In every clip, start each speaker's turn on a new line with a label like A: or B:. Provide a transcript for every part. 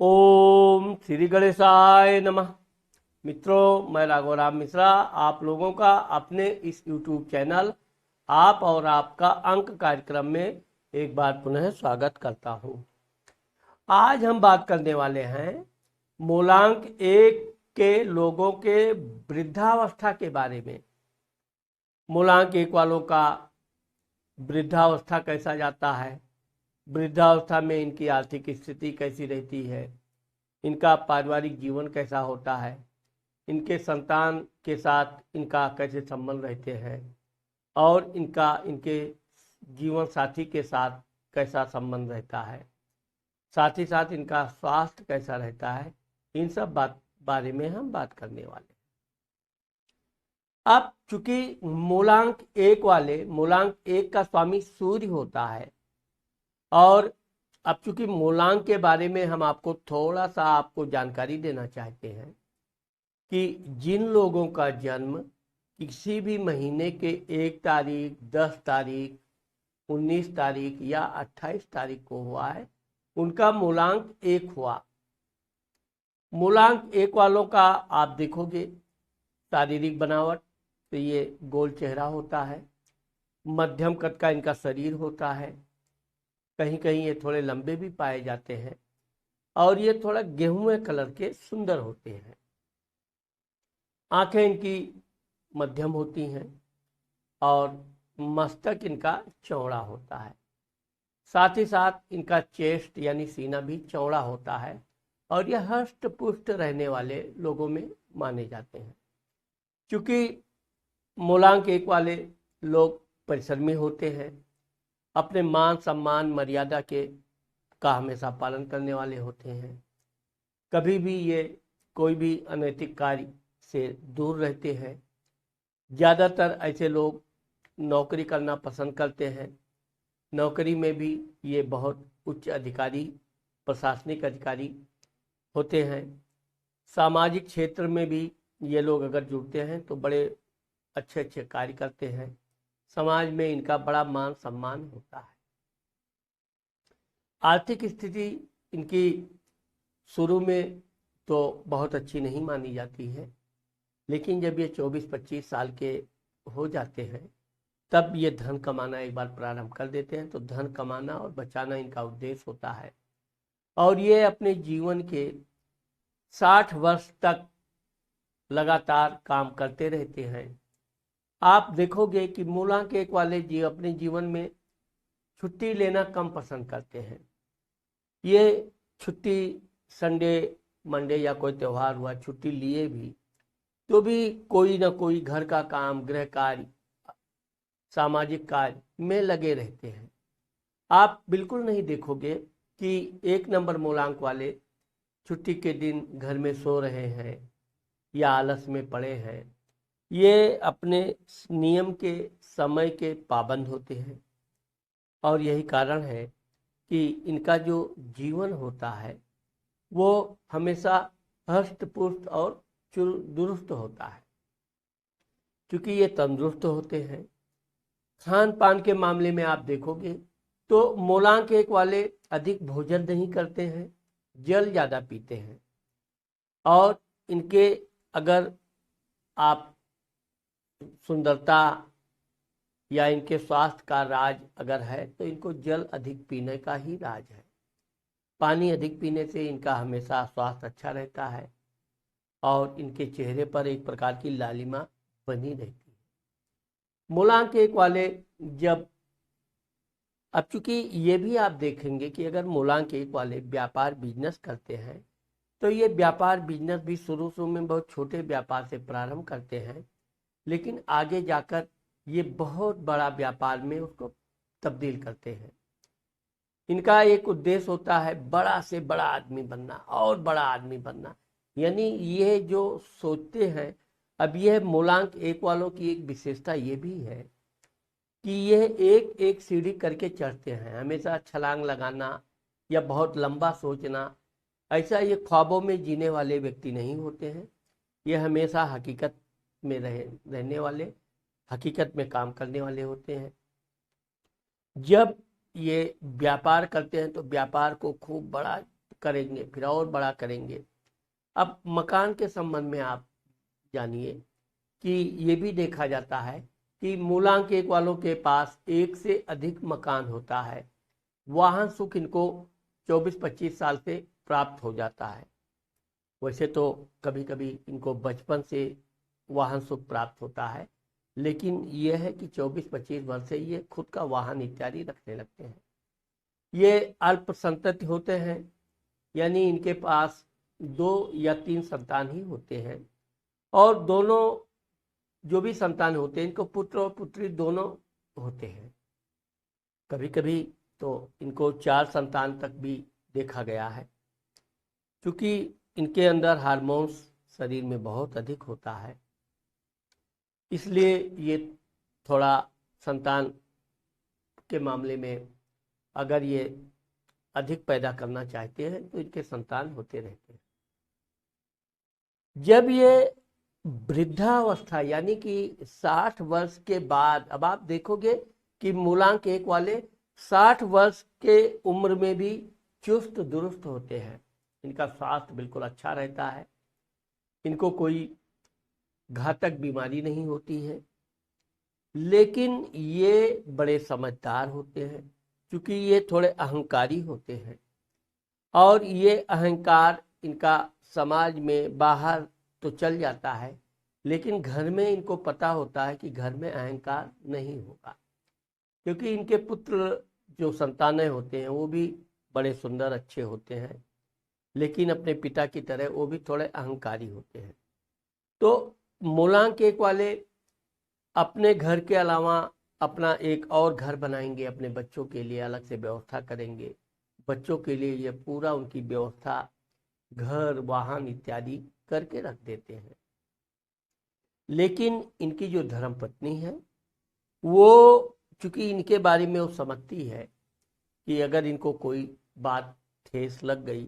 A: ओम श्री गणेशाय नमः। मित्रों, मैं राघवराम मिश्रा आप लोगों का अपने इस YouTube चैनल आप और आपका अंक कार्यक्रम में एक बार पुनः स्वागत करता हूं। आज हम बात करने वाले हैं मूलांक 1 के लोगों के वृद्धावस्था के बारे में। मूलांक 1 वालों का वृद्धावस्था कैसा जाता है, वृद्धावस्था में इनकी आर्थिक स्थिति कैसी रहती है, इनका पारिवारिक जीवन कैसा होता है, इनके संतान के साथ इनका कैसे संबंध रहते हैं और इनके जीवन साथी के साथ कैसा संबंध रहता है, साथ ही साथ इनका स्वास्थ्य कैसा रहता है, इन सब बारे में हम बात करने वाले हैं। अब चूंकि मूलांक 1 का स्वामी सूर्य होता है और अब चूंकि मूलांक के बारे में हम आपको थोड़ा सा जानकारी देना चाहते हैं कि जिन लोगों का जन्म किसी भी महीने के 1 तारीख, 10 तारीख, 19 तारीख या 28 तारीख को हुआ है, उनका मूलांक 1 हुआ। मूलांक 1 वालों का आप देखोगे शारीरिक बनावट तो ये गोल चेहरा होता है, मध्यम कद का इनका शरीर होता है, कहीं कहीं ये थोड़े लंबे भी पाए जाते हैं और ये थोड़ा गेहूं कलर के सुंदर होते हैं। आंखें इनकी मध्यम होती हैं और मस्तक इनका चौड़ा होता है। साथ ही साथ इनका चेस्ट यानी सीना भी चौड़ा होता है और यह हष्ट पुष्ट रहने वाले लोगों में माने जाते हैं। क्योंकि मूलांक 1 वाले लोग परिश्रमी होते हैं, अपने मान सम्मान मर्यादा का हमेशा पालन करने वाले होते हैं। कभी भी ये कोई भी अनैतिक कार्य से दूर रहते हैं। ज़्यादातर ऐसे लोग नौकरी करना पसंद करते हैं। नौकरी में भी ये बहुत उच्च अधिकारी, प्रशासनिक अधिकारी होते हैं। सामाजिक क्षेत्र में भी ये लोग अगर जुड़ते हैं तो बड़े अच्छे अच्छे कार्य करते हैं। समाज में इनका बड़ा मान सम्मान होता है। आर्थिक स्थिति इनकी शुरू में तो बहुत अच्छी नहीं मानी जाती है, लेकिन जब ये 24-25 साल के हो जाते हैं तब ये धन कमाना एक बार प्रारंभ कर देते हैं। तो धन कमाना और बचाना इनका उद्देश्य होता है और ये अपने जीवन के 60 वर्ष तक लगातार काम करते रहते हैं। आप देखोगे कि मूलांक 1 वाले अपने जीवन में छुट्टी लेना कम पसंद करते हैं। ये छुट्टी संडे मंडे या कोई त्यौहार हुआ, छुट्टी लिए भी तो भी कोई ना कोई घर का काम, गृह कार्य, सामाजिक कार्य में लगे रहते हैं। आप बिल्कुल नहीं देखोगे कि 1 नंबर मूलांक वाले छुट्टी के दिन घर में सो रहे हैं या आलस में पड़े हैं। ये अपने नियम के समय के पाबंद होते हैं और यही कारण है कि इनका जो जीवन होता है वो हमेशा हष्ट पुष्ट और दुरुस्त होता है। क्योंकि ये तंदुरुस्त होते हैं। खान पान के मामले में आप देखोगे तो मूलांक 1 वाले अधिक भोजन नहीं करते हैं, जल ज़्यादा पीते हैं और इनके अगर आप सुंदरता या इनके स्वास्थ्य का राज अगर है तो इनको जल अधिक पीने का ही राज है। पानी अधिक पीने से इनका हमेशा स्वास्थ्य अच्छा रहता है और इनके चेहरे पर एक प्रकार की लालिमा बनी रहती है। मूलांक 1 वाले जब अब चूंकि ये भी आप देखेंगे कि अगर मूलांक 1 वाले व्यापार बिजनेस करते हैं तो ये व्यापार बिजनेस भी शुरू में बहुत छोटे व्यापार से प्रारंभ करते हैं, लेकिन आगे जाकर ये बहुत बड़ा व्यापार में उसको तब्दील करते हैं। इनका एक उद्देश्य होता है बड़ा से बड़ा आदमी बनना और बड़ा आदमी बनना। यानी ये जो सोचते हैं, अब यह मूलांक 1 वालों की एक विशेषता ये भी है कि यह एक एक सीढ़ी करके चढ़ते हैं। हमेशा छलांग लगाना या बहुत लंबा सोचना, ऐसा ये ख्वाबों में जीने वाले व्यक्ति नहीं होते हैं। ये हमेशा हकीकत में रहने वाले, हकीकत में काम करने वाले होते हैं। जब ये व्यापार करते हैं तो व्यापार को खूब बड़ा करेंगे, फिर और बड़ा करेंगे। अब मकान के संबंध में आप जानिए कि ये भी देखा जाता है कि मूलांक 1 वालों के पास एक से अधिक मकान होता है। वाहन सुख इनको 24-25 साल से प्राप्त हो जाता है। वैसे तो कभी कभी इनको बचपन से वाहन सुख प्राप्त होता है, लेकिन यह है कि 24-25 वर्ष से ये खुद का वाहन इत्यादि रखने लगते हैं। ये अल्प संतति होते हैं, यानी इनके पास 2 या 3 संतान ही होते हैं, और दोनों जो भी संतान होते हैं इनको पुत्र और पुत्री दोनों होते हैं। कभी कभी तो इनको 4 संतान तक भी देखा गया है। क्योंकि इनके अंदर हार्मोन्स शरीर में बहुत अधिक होता है, इसलिए ये थोड़ा संतान के मामले में अगर ये अधिक पैदा करना चाहते हैं तो इनके संतान होते रहते हैं। जब ये वृद्धावस्था यानी कि 60 वर्ष के बाद, अब आप देखोगे कि मूलांक 1 वाले 60 वर्ष के उम्र में भी चुस्त दुरुस्त होते हैं। इनका स्वास्थ्य बिल्कुल अच्छा रहता है, इनको कोई घातक बीमारी नहीं होती है। लेकिन ये बड़े समझदार होते हैं, क्योंकि ये थोड़े अहंकारी होते हैं, और ये अहंकार इनका समाज में बाहर तो चल जाता है, लेकिन घर में इनको पता होता है कि घर में अहंकार नहीं होगा। क्योंकि इनके पुत्र जो संतानें होते हैं वो भी बड़े सुंदर अच्छे होते हैं, लेकिन अपने पिता की तरह वो भी थोड़े अहंकारी होते हैं। तो मूलांक 1 वाले अपने घर के अलावा अपना एक और घर बनाएंगे, अपने बच्चों के लिए अलग से व्यवस्था करेंगे। बच्चों के लिए ये पूरा उनकी व्यवस्था घर वाहन इत्यादि करके रख देते हैं। लेकिन इनकी जो धर्मपत्नी है वो, चूंकि इनके बारे में वो समझती है कि अगर इनको कोई बात ठेस लग गई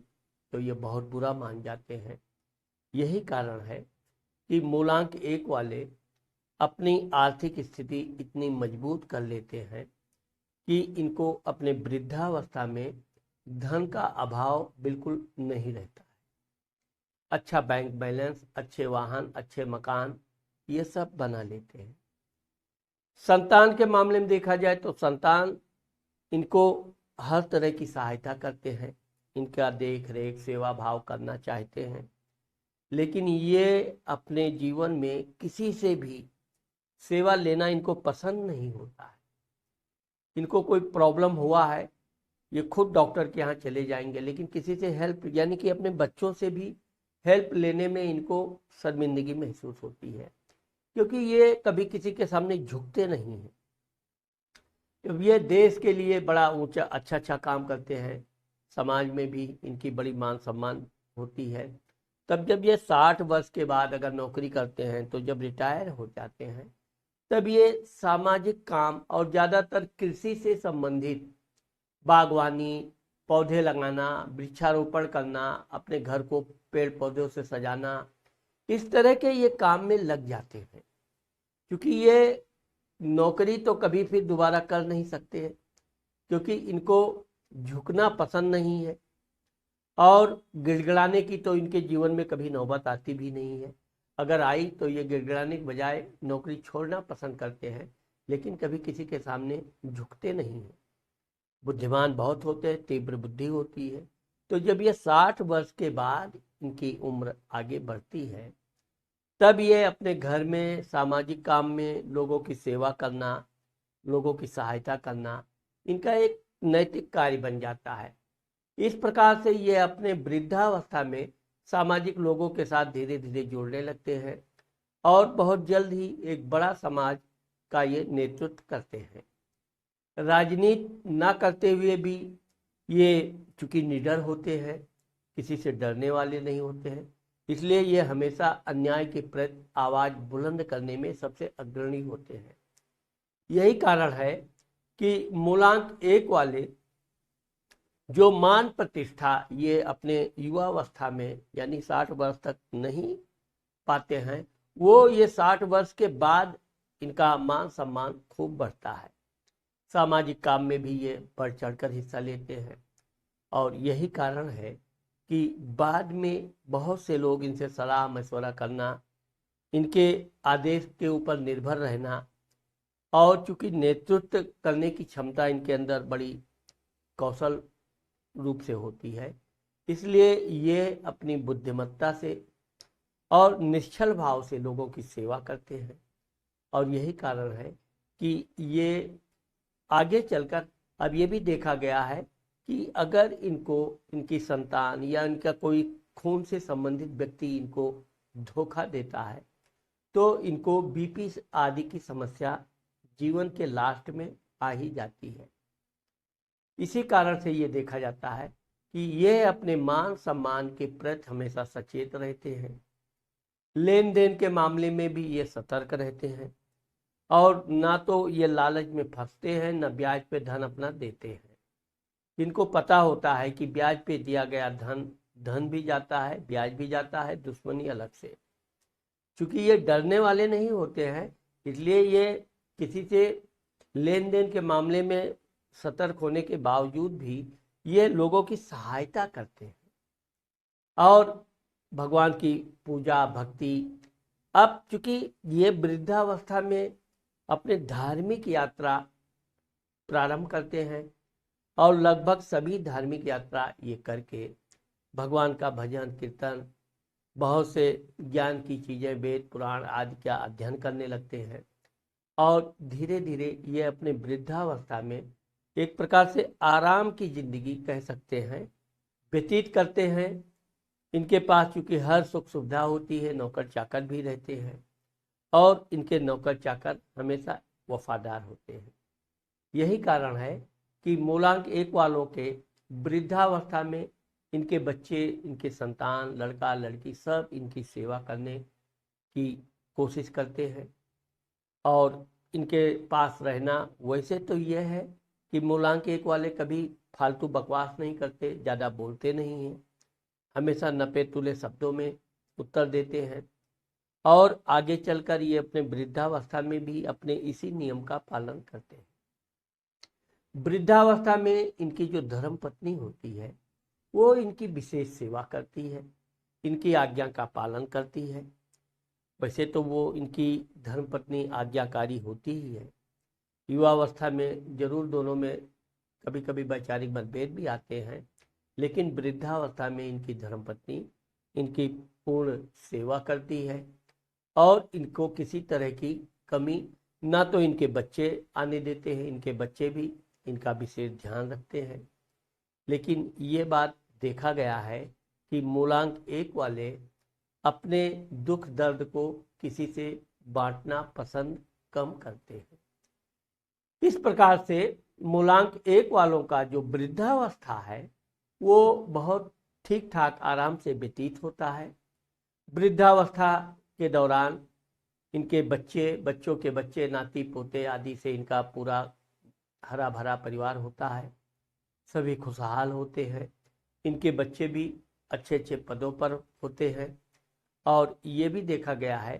A: तो ये बहुत बुरा मान जाते हैं। यही कारण है कि मूलांक 1 वाले अपनी आर्थिक स्थिति इतनी मजबूत कर लेते हैं कि इनको अपने वृद्धावस्था में धन का अभाव बिल्कुल नहीं रहता है। अच्छा बैंक बैलेंस, अच्छे वाहन, अच्छे मकान, ये सब बना लेते हैं। संतान के मामले में देखा जाए तो संतान इनको हर तरह की सहायता करते हैं, इनका देख रेख सेवा भाव करना चाहते हैं। लेकिन ये अपने जीवन में किसी से भी सेवा लेना इनको पसंद नहीं होता है। इनको कोई प्रॉब्लम हुआ है, ये खुद डॉक्टर के यहाँ चले जाएंगे, लेकिन किसी से हेल्प यानी कि अपने बच्चों से भी हेल्प लेने में इनको शर्मिंदगी महसूस होती है, क्योंकि ये कभी किसी के सामने झुकते नहीं हैं। जब ये देश के लिए बड़ा ऊंचा अच्छा काम करते हैं, समाज में भी इनकी बड़ी मान सम्मान होती है। तब जब ये 60 वर्ष के बाद अगर नौकरी करते हैं तो जब रिटायर हो जाते हैं तब ये सामाजिक काम और ज़्यादातर कृषि से संबंधित बागवानी, पौधे लगाना, वृक्षारोपण करना, अपने घर को पेड़ पौधों से सजाना, इस तरह के ये काम में लग जाते हैं। क्योंकि ये नौकरी तो कभी फिर दोबारा कर नहीं सकते हैं, क्योंकि इनको झुकना पसंद नहीं है, और गिड़गिड़ाने की तो इनके जीवन में कभी नौबत आती भी नहीं है। अगर आई तो ये गिड़गिड़ाने के बजाय नौकरी छोड़ना पसंद करते हैं, लेकिन कभी किसी के सामने झुकते नहीं हैं। बुद्धिमान बहुत होते हैं, तीव्र बुद्धि होती है। तो जब ये 60 वर्ष के बाद इनकी उम्र आगे बढ़ती है तब ये अपने घर में सामाजिक काम में लोगों की सेवा करना, लोगों की सहायता करना इनका एक नैतिक कार्य बन जाता है। इस प्रकार से ये अपने वृद्धावस्था में सामाजिक लोगों के साथ धीरे धीरे जुड़ने लगते हैं, और बहुत जल्द ही एक बड़ा समाज का ये नेतृत्व करते हैं। राजनीति ना करते हुए भी ये चूंकि निडर होते हैं, किसी से डरने वाले नहीं होते हैं, इसलिए ये हमेशा अन्याय के प्रति आवाज बुलंद करने में सबसे अग्रणी होते हैं। यही कारण है कि मूलांक 1 वाले जो मान प्रतिष्ठा ये अपने युवावस्था में यानी 60 वर्ष तक नहीं पाते हैं, वो ये 60 वर्ष के बाद इनका मान सम्मान खूब बढ़ता है। सामाजिक काम में भी ये बढ़ चढ़कर हिस्सा लेते हैं, और यही कारण है कि बाद में बहुत से लोग इनसे सलाह मशवरा करना, इनके आदेश के ऊपर निर्भर रहना, और चूंकि नेतृत्व करने की क्षमता इनके अंदर बड़ी कौशल रूप से होती है, इसलिए ये अपनी बुद्धिमत्ता से और निश्चल भाव से लोगों की सेवा करते हैं। और यही कारण है कि ये आगे चलकर अब ये भी देखा गया है कि अगर इनको इनकी संतान या इनका कोई खून से संबंधित व्यक्ति इनको धोखा देता है तो इनको बीपी आदि की समस्या जीवन के लास्ट में आ ही जाती है। इसी कारण से ये देखा जाता है कि ये अपने मान सम्मान के प्रति हमेशा सचेत रहते हैं, लेन देन के मामले में भी ये सतर्क रहते हैं, और ना तो ये लालच में फंसते हैं, न ब्याज पे धन अपना देते हैं। इनको पता होता है कि ब्याज पे दिया गया धन भी जाता है, ब्याज भी जाता है, दुश्मनी अलग से। क्योंकि ये डरने वाले नहीं होते हैं, इसलिए ये किसी से लेन देन के मामले में सतर्क होने के बावजूद भी ये लोगों की सहायता करते हैं और भगवान की पूजा भक्ति। अब चूंकि ये वृद्धावस्था में अपने धार्मिक यात्रा प्रारंभ करते हैं और लगभग सभी धार्मिक यात्रा ये करके भगवान का भजन कीर्तन, बहुत से ज्ञान की चीज़ें, वेद पुराण आदि का अध्ययन करने लगते हैं, और धीरे धीरे ये अपने वृद्धावस्था में एक प्रकार से आराम की जिंदगी कह सकते हैं व्यतीत करते हैं। इनके पास चूंकि हर सुख सुविधा होती है, नौकर चाकर भी रहते हैं, और इनके नौकर चाकर हमेशा वफादार होते हैं। यही कारण है कि मूलांक 1 वालों के वृद्धावस्था में इनके बच्चे, इनके संतान, लड़का लड़की सब इनकी सेवा करने की कोशिश करते हैं और इनके पास रहना। वैसे तो यह है कि मूलांक 1 वाले कभी फालतू बकवास नहीं करते, ज़्यादा बोलते नहीं हैं, हमेशा नपे तुले शब्दों में उत्तर देते हैं, और आगे चलकर ये अपने वृद्धावस्था में भी अपने इसी नियम का पालन करते हैं। वृद्धावस्था में इनकी जो धर्म पत्नी होती है वो इनकी विशेष सेवा करती है, इनकी आज्ञा का पालन करती है। वैसे तो वो इनकी धर्मपत्नी आज्ञाकारी होती ही है। युवावस्था में जरूर दोनों में कभी कभी वैचारिक मतभेद भी आते हैं, लेकिन वृद्धावस्था में इनकी धर्मपत्नी इनकी पूर्ण सेवा करती है और इनको किसी तरह की कमी ना तो इनके बच्चे आने देते हैं, इनके बच्चे भी इनका विशेष ध्यान रखते हैं। लेकिन ये बात देखा गया है कि मूलांक 1 वाले अपने दुख दर्द को किसी से बांटना पसंद कम करते हैं। इस प्रकार से मूलांक 1 वालों का जो वृद्धावस्था है वो बहुत ठीक ठाक आराम से व्यतीत होता है। वृद्धावस्था के दौरान इनके बच्चे, बच्चों के बच्चे, नाती पोते आदि से इनका पूरा हरा भरा परिवार होता है, सभी खुशहाल होते हैं, इनके बच्चे भी अच्छे अच्छे पदों पर होते हैं, और ये भी देखा गया है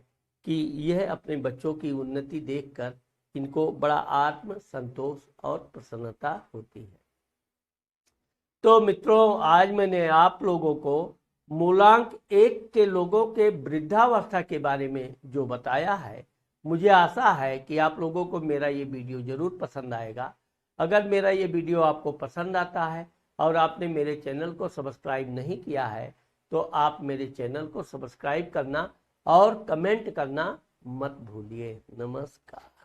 A: कि यह अपने बच्चों की उन्नति देखकर इनको बड़ा आत्म संतोष और प्रसन्नता होती है। तो मित्रों, आज मैंने आप लोगों को मूलांक 1 के लोगों के वृद्धावस्था के बारे में जो बताया है, मुझे आशा है कि आप लोगों को मेरा ये वीडियो जरूर पसंद आएगा। अगर मेरा ये वीडियो आपको पसंद आता है और आपने मेरे चैनल को सब्सक्राइब नहीं किया है तो आप मेरे चैनल को सब्सक्राइब करना और कमेंट करना मत भूलिए। नमस्कार।